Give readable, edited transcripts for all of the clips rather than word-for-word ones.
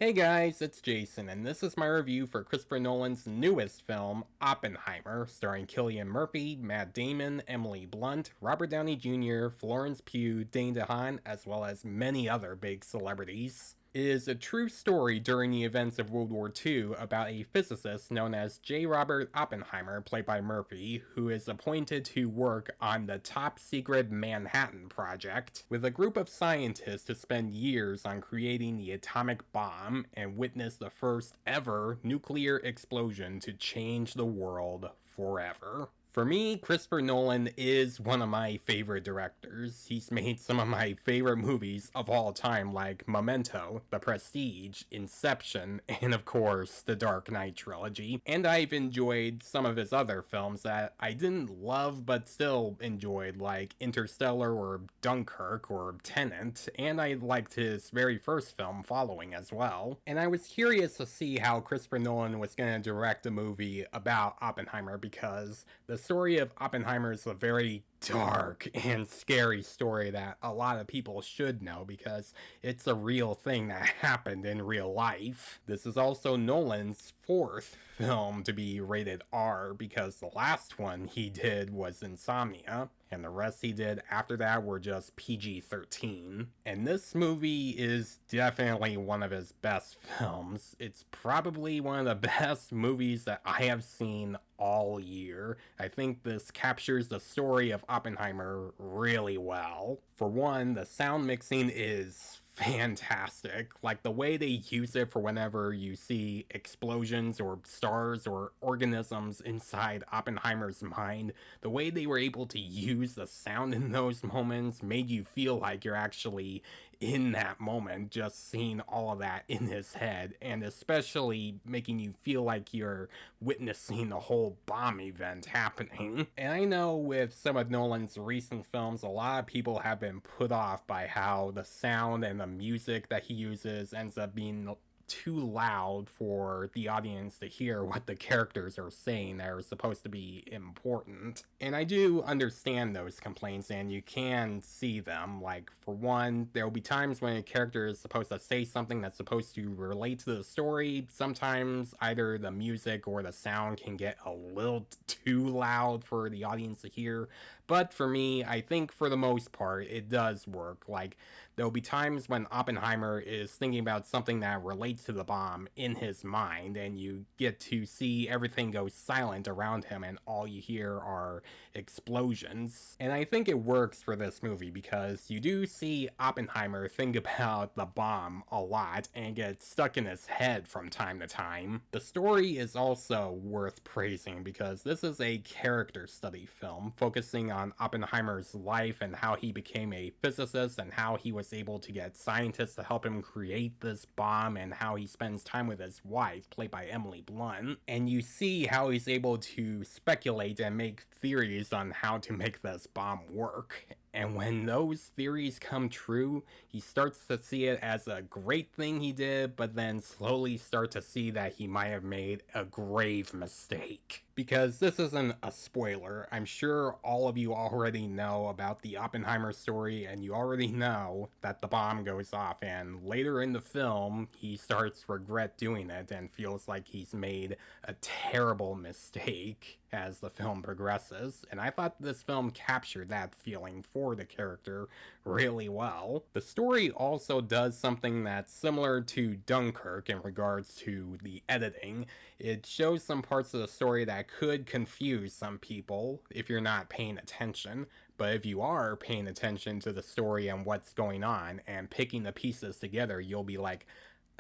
Hey guys, it's Jason, and this is my review for Christopher Nolan's newest film, Oppenheimer, starring Cillian Murphy, Matt Damon, Emily Blunt, Robert Downey Jr., Florence Pugh, Dane DeHaan, as well as many other big celebrities. It is a true story during the events of World War II about a physicist known as J. Robert Oppenheimer, played by Murphy, who is appointed to work on the top secret Manhattan Project, with a group of scientists to spend years on creating the atomic bomb and witness the first ever nuclear explosion to change the world forever. For me, Christopher Nolan is one of my favorite directors. He's made some of my favorite movies of all time, like Memento, The Prestige, Inception, and of course, the Dark Knight trilogy. And I've enjoyed some of his other films that I didn't love but still enjoyed, like Interstellar or Dunkirk or Tenet, and I liked his very first film, Following, as well. And I was curious to see how Christopher Nolan was going to direct a movie about Oppenheimer because the story of Oppenheimer is a very dark and scary story that a lot of people should know because it's a real thing that happened in real life. This is also Nolan's fourth film to be rated R because the last one he did was Insomnia, and the rest he did after that were just PG-13. And this movie is definitely one of his best films. It's probably one of the best movies that I have seen all year. I think this captures the story of Oppenheimer really well. For one, the sound mixing is fantastic. Like the way they use it for whenever you see explosions or stars or organisms inside Oppenheimer's mind, the way they were able to use the sound in those moments made you feel like you're actually in that moment, just seeing all of that in his head, and especially making you feel like you're witnessing the whole bomb event happening. And I know with some of Nolan's recent films, a lot of people have been put off by how the sound and the music that he uses ends up being too loud for the audience to hear what the characters are saying that are supposed to be important. And I do understand those complaints, and you can see them. Like, for one, there will be times when a character is supposed to say something that's supposed to relate to the story. Sometimes either the music or the sound can get a little too loud for the audience to hear. But for me, I think for the most part, it does work. Like, there'll be times when Oppenheimer is thinking about something that relates to the bomb in his mind, and you get to see everything go silent around him, and all you hear are explosions. And I think it works for this movie because you do see Oppenheimer think about the bomb a lot and get stuck in his head from time to time. The story is also worth praising because this is a character study film focusing on Oppenheimer's life and how he became a physicist and how he was able to get scientists to help him create this bomb, and how he spends time with his wife, played by Emily Blunt. And you see how he's able to speculate and make theories on how to make this bomb work. And when those theories come true, he starts to see it as a great thing he did, but then slowly start to see that he might have made a grave mistake. Because this isn't a spoiler, I'm sure all of you already know about the Oppenheimer story, and you already know that the bomb goes off, and later in the film, he starts to regret doing it and feels like he's made a terrible mistake as the film progresses. And I thought this film captured that feeling for the character really well. The story also does something that's similar to Dunkirk in regards to the editing. It shows some parts of the story that could confuse some people if you're not paying attention, but if you are paying attention to the story and what's going on and picking the pieces together, you'll be like,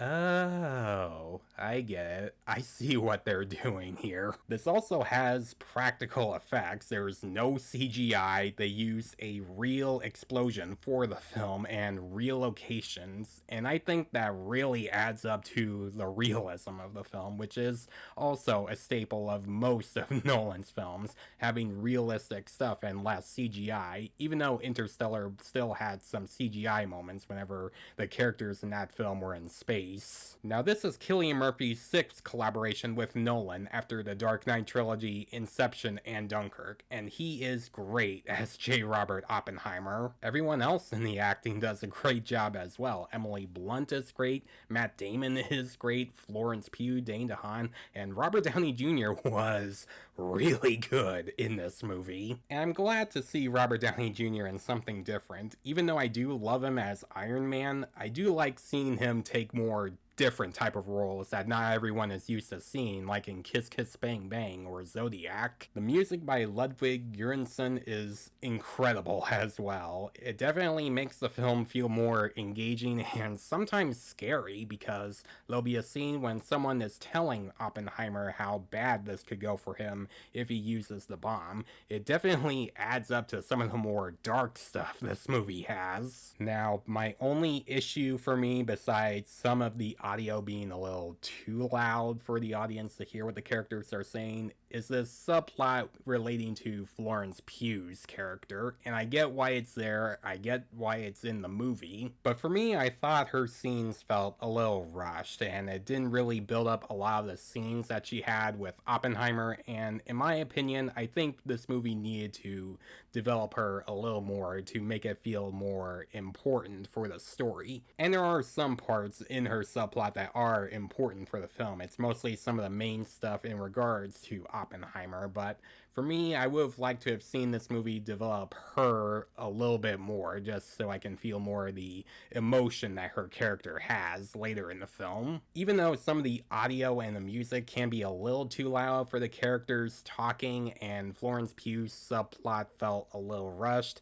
oh, I get it. I see what they're doing here. This also has practical effects. There's no CGI. They use a real explosion for the film and real locations, and I think that really adds up to the realism of the film, which is also a staple of most of Nolan's films, having realistic stuff and less CGI, even though Interstellar still had some CGI moments whenever the characters in that film were in space. masterpiece. Now this is Cillian Murphy's sixth collaboration with Nolan after the Dark Knight trilogy, Inception, and Dunkirk, and he is great as J. Robert Oppenheimer. Everyone else in the acting does a great job as well. Emily Blunt is great, Matt Damon is great, Florence Pugh, Dane DeHaan, and Robert Downey Jr. was really good in this movie. And I'm glad to see Robert Downey Jr. in something different. Even though I do love him as Iron Man, I do like seeing him take more different type of roles that not everyone is used to seeing, like in Kiss Kiss Bang Bang or Zodiac. The music by Ludwig Göransson is incredible as well. It definitely makes the film feel more engaging and sometimes scary, because there'll be a scene when someone is telling Oppenheimer how bad this could go for him if he uses the bomb. It definitely adds up to some of the more dark stuff this movie has. Now, my only issue for me, besides some of the audio being a little too loud for the audience to hear what the characters are saying, is this subplot relating to Florence Pugh's character. And I get why it's there, I get why it's in the movie, but for me, I thought her scenes felt a little rushed, and it didn't really build up a lot of the scenes that she had with Oppenheimer, and in my opinion, I think this movie needed to develop her a little more to make it feel more important for the story. And there are some parts in her subplot that are important for the film. It's mostly some of the main stuff in regards to Oppenheimer, but for me, I would have liked to have seen this movie develop her a little bit more, just so I can feel more of the emotion that her character has later in the film. Even though some of the audio and the music can be a little too loud for the characters talking, and Florence Pugh's subplot felt a little rushed,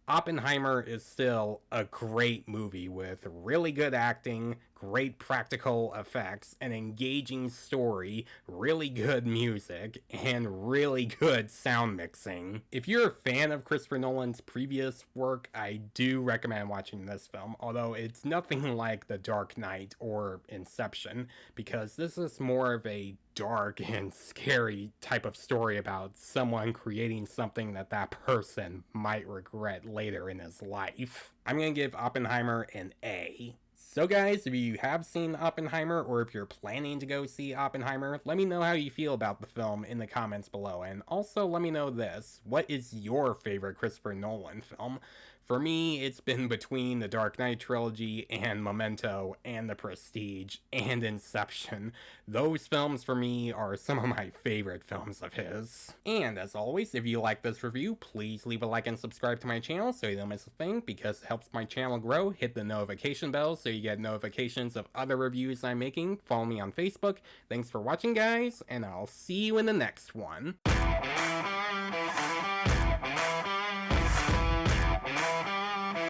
Oppenheimer is still a great movie with really good acting, great practical effects, an engaging story, really good music, and really good sound mixing. If you're a fan of Christopher Nolan's previous work, I do recommend watching this film, although it's nothing like The Dark Knight or Inception, because this is more of a dark and scary type of story about someone creating something that that person might regret later in his life. I'm gonna give Oppenheimer an A. So guys, if you have seen Oppenheimer, or if you're planning to go see Oppenheimer, let me know how you feel about the film in the comments below. And also let me know this: what is your favorite Christopher Nolan film? For me, it's been between the Dark Knight trilogy and Memento and The Prestige and Inception. Those films for me are some of my favorite films of his. And as always, if you like this review, please leave a like and subscribe to my channel so you don't miss a thing, because it helps my channel grow. Hit the notification bell so you get notifications of other reviews I'm making. Follow me on Facebook. Thanks for watching, guys, and I'll see you in the next one.